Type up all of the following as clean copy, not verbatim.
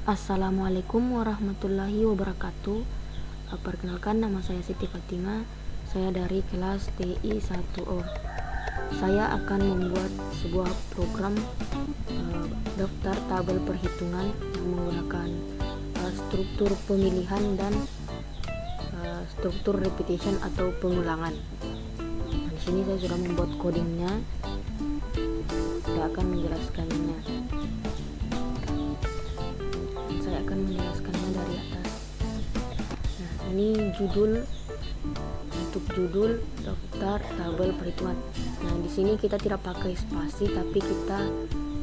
Assalamualaikum warahmatullahi wabarakatuh. Perkenalkan, nama saya Siti Fatima. Saya dari kelas TI 1O. Saya akan membuat sebuah program daftar tabel perhitungan yang menggunakan struktur pemilihan dan struktur repetition atau pengulangan. Nah, di sini saya sudah membuat codingnya. Saya akan menjelaskannya. Saya akan menjelaskannya dari atas. Nah, ini judul. Untuk judul daftar tabel perhitungan. Nah, di sini kita tidak pakai spasi, tapi kita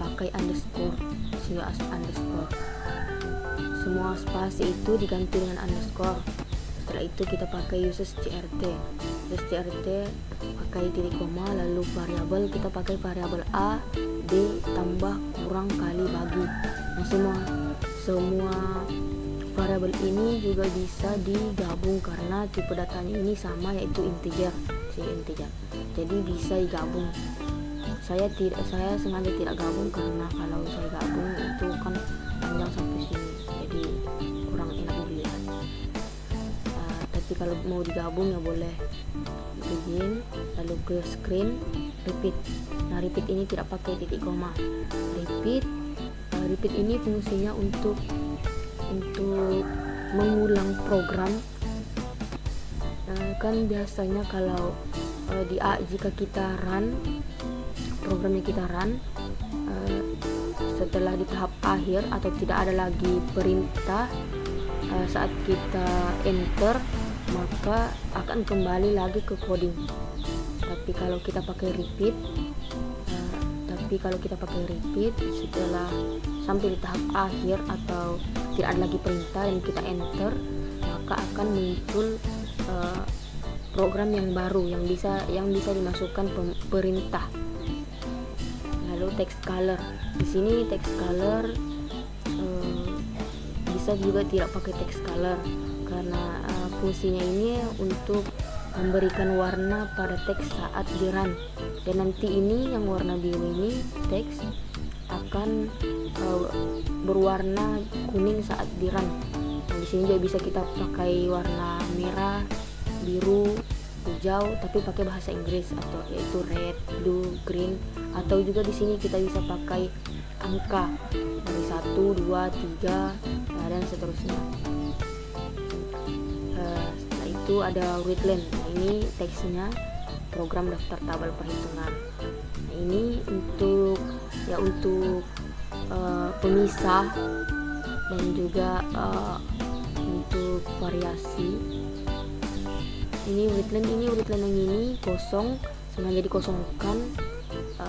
pakai underscore. Underscore. Semua spasi itu diganti dengan underscore. Setelah itu kita pakai uses CRT. Uses CRT pakai titik koma, lalu variabel kita pakai variabel A, B tambah kurang kali bagi. Nah, semua variabel ini juga bisa digabung karena tipe datanya ini sama, yaitu integer. Jadi bisa digabung. Saya sengaja tidak gabung karena kalau saya gabung itu kan panjang sampai sini, jadi kurang enak dilihat. Tapi kalau mau digabung ya boleh. Begin, lalu ke screen, repeat. Nah, repeat ini tidak pakai titik koma. Repeat ini fungsinya untuk mengulang program. Kan biasanya kalau jika kita run programnya, kita run setelah di tahap akhir atau tidak ada lagi perintah, saat kita enter maka akan kembali lagi ke coding. Tapi kalau kita pakai repeat setelah sampai di tahap akhir atau tidak ada lagi perintah dan kita enter, maka akan muncul program yang baru yang bisa dimasukkan perintah. Lalu text color. Di sini text color bisa juga tidak pakai text color karena fungsinya ini untuk memberikan warna pada teks saat di run, dan nanti ini yang warna biru ini teks akan berwarna kuning saat di run. Nah, di sini juga bisa kita pakai warna merah, biru, hijau, tapi pakai bahasa Inggris atau yaitu red, blue, green, atau juga di sini kita bisa pakai angka dari 1, 2, 3 dan seterusnya. Setelah itu ada readline. Nah, ini teksnya program daftar tabel perhitungan. Nah, ini untuk pemisah dan juga untuk variasi. Ini readline yang ini kosong, sengaja dikosongkan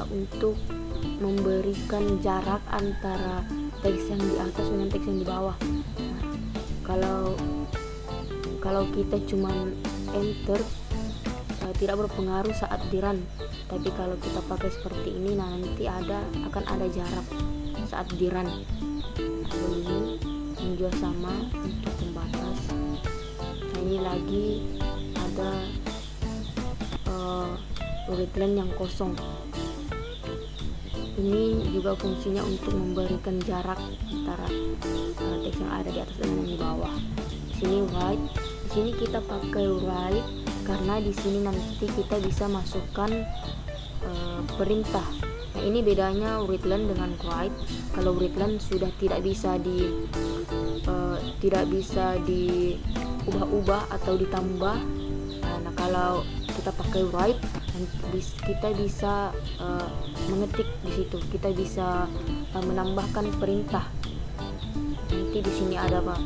untuk memberikan jarak antara teks yang di atas dengan teks yang di bawah. Nah, kalau kita cuman enter tidak berpengaruh saat di run, tapi kalau kita pakai seperti ini, nah nanti akan ada jarak saat di run. Lalu ini juga sama untuk pembatas. Nah, ini lagi ada readline yang kosong. Ini juga fungsinya untuk memberikan jarak antara teks yang ada di atas dan yang di bawah. Di sini write. Di sini kita pakai write karena di sini nanti kita bisa masukkan perintah. Nah, ini bedanya readline dengan write. Kalau readline sudah tidak bisa diubah-ubah atau ditambah. Nah, kalau kita pakai write, kita bisa mengetik di situ. Kita bisa menambahkan perintah. Nanti di sini ada apa?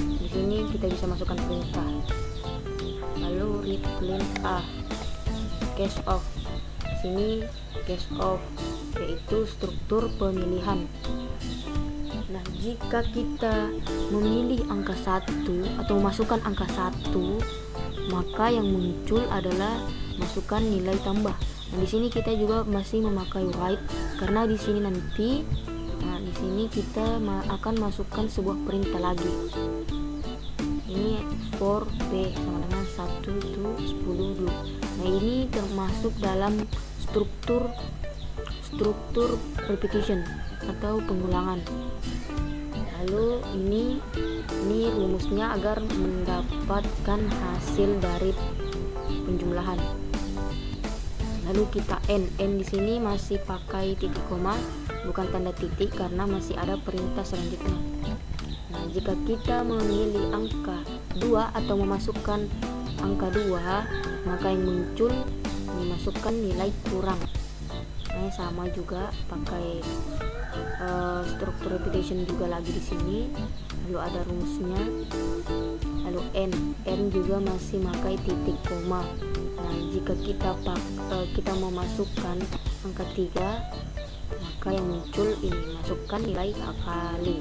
Di sini kita bisa masukkan perintah. Lalu readline A, case of. Di sini case of yaitu struktur pemilihan. Nah, jika kita memilih angka 1 atau memasukkan angka 1, maka yang muncul adalah masukkan nilai tambah. Nah, di sini kita juga masih memakai write karena di sini nanti di sini kita akan masukkan sebuah perintah lagi. Ini for B sama dengan 1 to 10 dulu. Nah, ini termasuk dalam struktur repetition atau pengulangan. Lalu ini rumusnya agar mendapatkan hasil dari penjumlahan. Lalu kita n di sini masih pakai titik koma, bukan tanda titik karena masih ada perintah selanjutnya. Nah, jika kita memilih angka 2 atau memasukkan angka 2, maka yang muncul dimasukkan nilai kurang. Nah, sama juga pakai struktur repetition juga lagi di sini. Lalu ada rumusnya. Lalu n juga masih pakai titik koma. Nah, jika kita memasukkan angka 3, maka yang muncul ini masukkan nilai kali.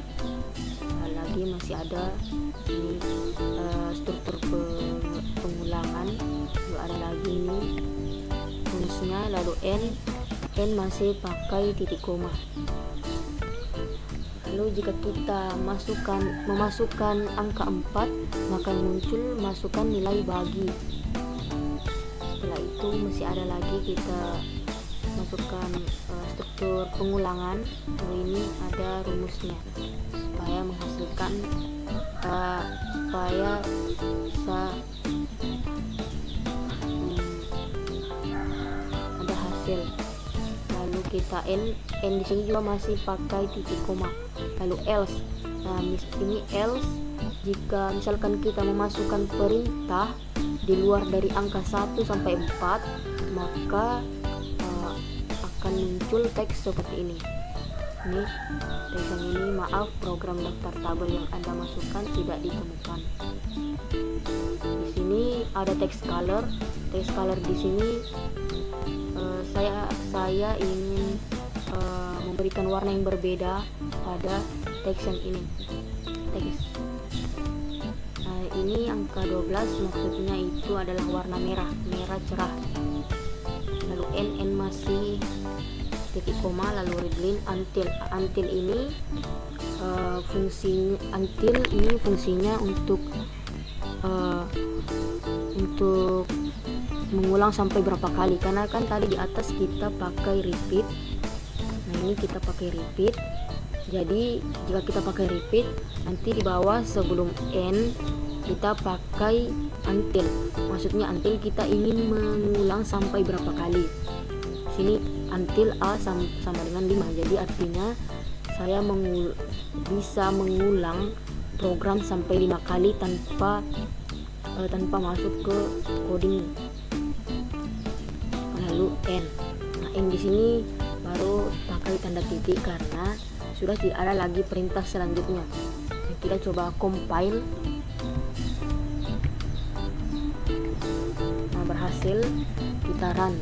Lagi masih ada ini struktur pengulangan. Lalu ada lagi ini rumusnya. Lalu n masih pakai titik koma. Lalu jika kita memasukkan angka 4, maka yang muncul masukkan nilai bagi. Setelah itu masih ada lagi kita masukkan struktur pengulangan. Lalu ini ada rumusnya supaya menghasilkan ada hasil. Lalu kita n di sini juga masih pakai titik koma. Lalu else. Nah, ini else jika misalkan kita memasukkan perintah di luar dari angka 1 sampai 4, maka akan muncul teks seperti ini. Ini teks yang ini, maaf, program daftar tabel yang Anda masukkan tidak ditemukan. Di sini ada text color. Text color di sini saya ingin memberikan warna yang berbeda pada teks yang ini. Nah, ini angka 12 maksudnya itu adalah warna merah cerah. Lalu n masih titik koma. Lalu readline until ini fungsinya untuk mengulang sampai berapa kali, karena kan tadi di atas kita pakai repeat. Nah, ini kita pakai repeat. Jadi jika kita pakai repeat, nanti di bawah sebelum n kita pakai until. Maksudnya until kita ingin mengulang sampai berapa kali. Sini until a sama dengan 5. Jadi artinya saya bisa mengulang program sampai 5 kali tanpa masuk ke coding. Lalu n. Nah, n di sini baru pakai tanda titik karena sudah tidak ada lagi perintah selanjutnya. Kita coba compile. Nah, berhasil. Kita run.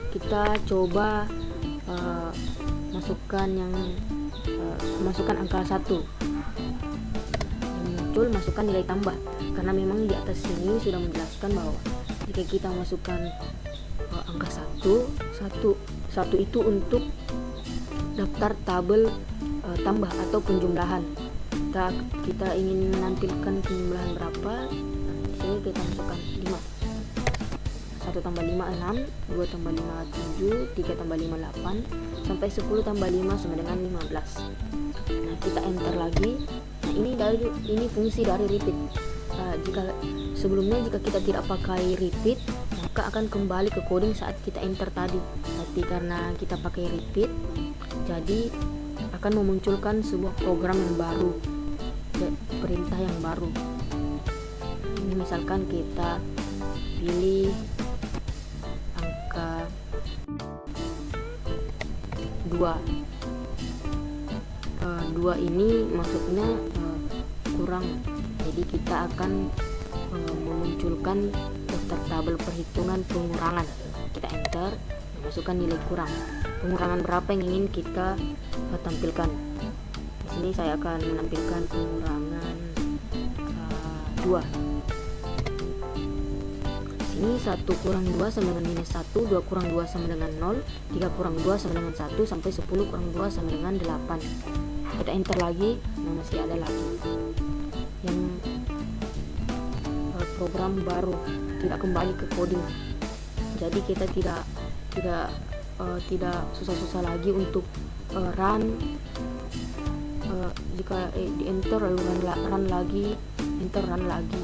Kita coba masukkan angka 1. Yang muncul masukkan nilai tambah, karena memang di atas sini sudah menjelaskan bahwa jika kita masukkan angka 1 itu untuk daftar tabel tambah atau penjumlahan. Kita ingin menampilkan penjumlahan berapa. Nah, di sini kita masukkan 5. 1 tambah 5 6, 2 tambah 5 7, 3 tambah 5 8, sampai 10 tambah 5 sama dengan 15. Nah, kita enter lagi. Nah, ini fungsi dari repeat. Sebelumnya jika kita tidak pakai repeat, maka akan kembali ke coding saat kita enter tadi. Tapi karena kita pakai repeat, jadi akan memunculkan sebuah program yang baru, perintah yang baru. Ini misalkan kita pilih angka 2. 2 ini maksudnya kurang. Jadi kita akan memunculkan daftar tabel perhitungan pengurangan. Kita enter, masukkan nilai kurang. Pengurangan berapa yang ingin kita tampilkan. Di sini saya akan menampilkan pengurangan 2. Ini 1 kurang 2 sama dengan minus 1, 2 kurang 2 sama dengan 0, 3 kurang 2 sama dengan 1, sampai 10 kurang 2 sama dengan 8. Kita enter lagi. Nah, masih ada lagi yang program baru, tidak kembali ke coding. Jadi kita tidak susah-susah lagi untuk run. Jika di enter lalu run lagi, enter run lagi,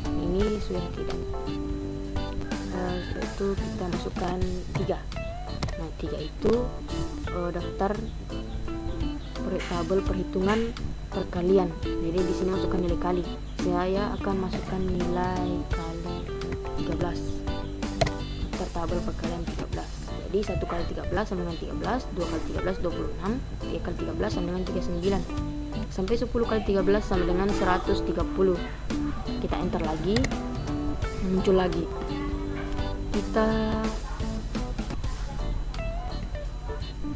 ini sudah tidak. Itu kita masukkan 3. Nah 3 itu daftar tabel perhitungan perkalian. Jadi di sini masukkan nilai kali. Saya akan masukkan nilai kali 13. Daftar tabel perkalian 13. Jadi 1 kali 13 sama dengan 13, 2 kali 13 26, 3 kali 13 sama dengan 39. Sampai 10 kali 13 sama dengan 130. Kita enter lagi, muncul lagi. Kita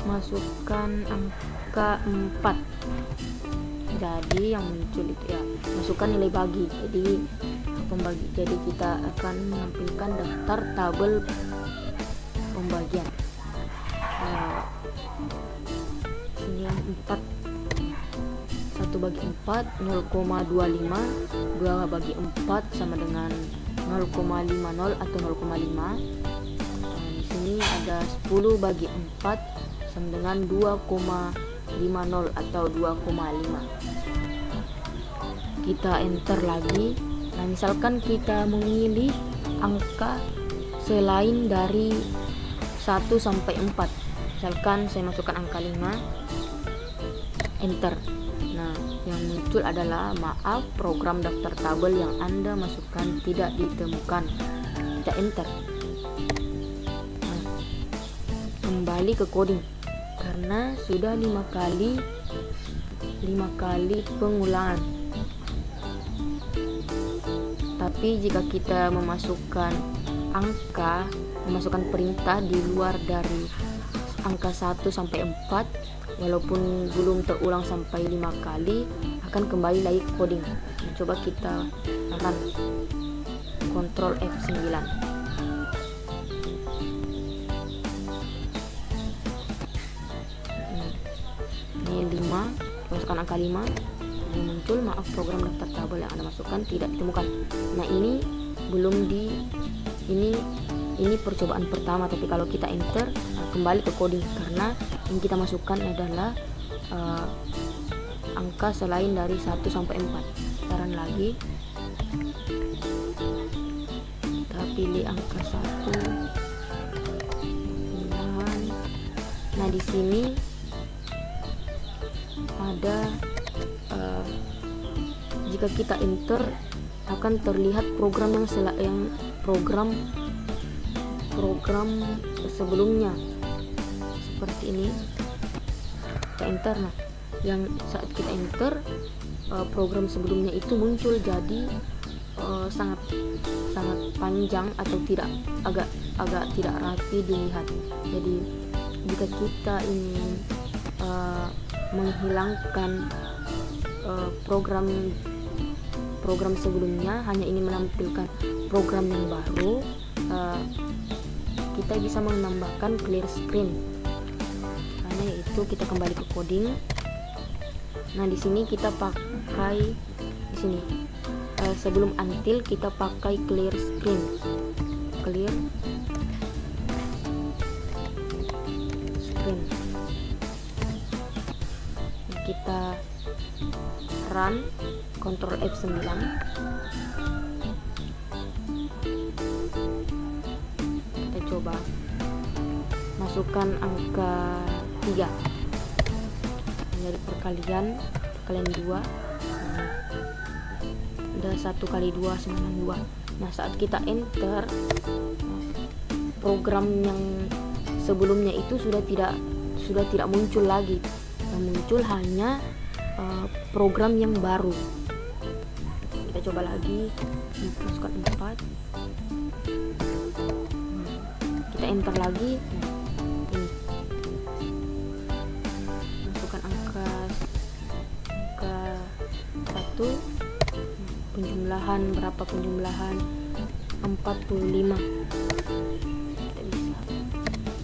masukkan angka 4. Jadi yang muncul itu ya, masukkan nilai bagi. Jadi kita akan menampilkan daftar tabel pembagian. Sini yang 4, 1 bagi 4 0,25, 2 bagi 4 sama dengan 0,50 atau 0,5. Di sini ada 10 bagi 4 sama dengan 2,50 atau 2,5. Kita enter lagi. Nah misalkan kita memilih angka selain dari 1 sampai 4. Misalkan saya masukkan angka 5, enter. Nah yang muncul adalah maaf, program daftar tabel yang Anda masukkan tidak ditemukan. Kita enter. Nah, kembali ke coding karena sudah 5 kali pengulangan. Tapi jika kita memasukkan perintah di luar dari angka 1 sampai 4, walaupun belum terulang sampai 5 kali, akan kembali lagi ke coding. Coba kita run, Ctrl F9. Ini 5, masukkan angka 5. Yang muncul maaf, program daftar tabel yang Anda masukkan tidak ditemukan. Nah ini belum ini percobaan pertama, tapi kalau kita enter kembali ke coding karena yang kita masukkan adalah angka selain dari 1 sampai 4. Kita run lagi, kita pilih angka 1 9. Nah di sini ada jika kita enter akan terlihat program program sebelumnya seperti ini. Kita enter. Nah yang saat kita enter program sebelumnya itu muncul, jadi sangat panjang atau agak tidak rapi dilihat. Jadi jika kita ingin menghilangkan program sebelumnya, hanya ingin menampilkan program yang baru, kita bisa menambahkan clear screen. Karena yaitu kita kembali ke coding. Nah di sini kita pakai sebelum until kita pakai clear screen. Kita run, Ctrl F9. Kita coba masukkan angka 3 dari perkalian 2. Ada 1 kali 2 sama dengan 2. Nah saat kita enter, program yang sebelumnya itu sudah tidak muncul lagi. Yang muncul hanya program yang baru. Kita coba lagi, masukkan 4. Kita enter lagi. Ini masukkan angka 1. Penjumlahan berapa? Penjumlahan 45. Kita bisa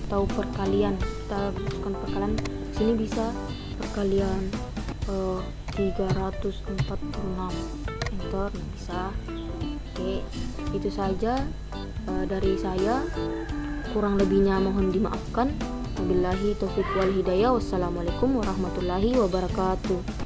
tahu perkalian. Kita masukkan perkalian. Sini bisa perkalian 346. Enter, bisa. Oke. Itu saja dari saya, kurang lebihnya mohon dimaafkan. Wabillahi taufiq wal hidayah. Wassalamualaikum warahmatullahi wabarakatuh.